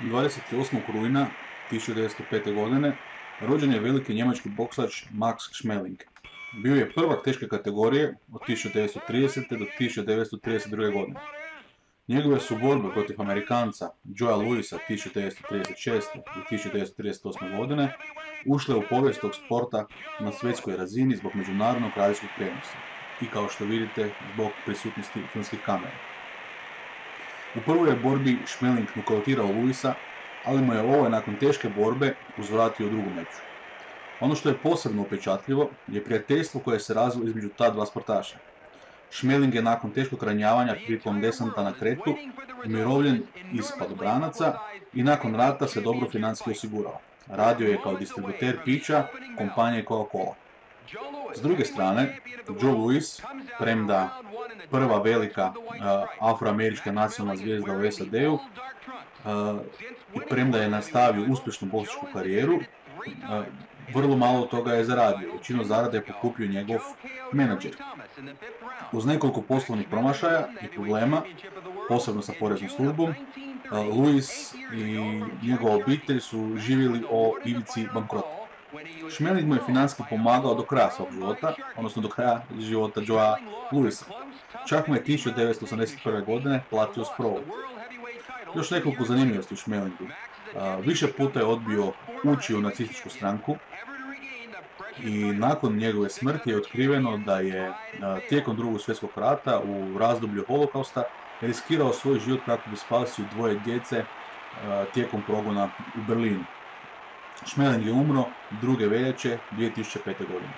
28. rujna 1905. godine rođen je veliki njemački boksač Max Schmeling. Bio je prvak teške kategorije od 1930. do 1932. godine. Njegove su borbe protiv Amerikanca Joea Louisa 1936. i 1938. godine ušle u povijest tog sporta na svjetskoj razini zbog međunarodnog radijskog prijenosa i, kao što vidite, zbog prisutnosti filmskih kamera. U prvoj je borbi Schmeling nokautirao Louisa, ali mu je ovaj nakon teške borbe uzvratio drugu meču. Ono što je posebno upečatljivo je prijateljstvo koje se razvilo između ta dva sportaša. Schmeling je nakon teškog ranjavanja prilikom desanta na Kretu umirovljen iz padobranaca i nakon rata se dobro financijski osigurao. Radio je kao distributer pića kompanije Coca-Cola. S druge strane, Joe Louis, premda prva velika afroamerička nacionalna zvijezda u SAD-u, i premda je nastavio uspješnu boksačku karijeru, vrlo malo toga je zaradio. Većinu zarade je pokupio njegov menadžer. Uz nekoliko poslovnih promašaja i problema, posebno sa poreznom službom, Louis i njegova obitelj su živjeli o ivici bankrota. Schmeling mu je financijski pomagao do kraja svog života, odnosno do kraja života Joea Louisa. Čak mu je 1981. godine platio sprovod. Još nekoliko zanimljivosti u Schmelingu. Više puta je odbio ući u nacističku stranku i nakon njegove smrti je otkriveno da je tijekom Drugog svjetskog rata u razdoblju holokausta riskirao svoj život kako bi spasio dvoje djece tijekom progona u Berlinu. Schmeling je umro 2. veljače 2005. godine.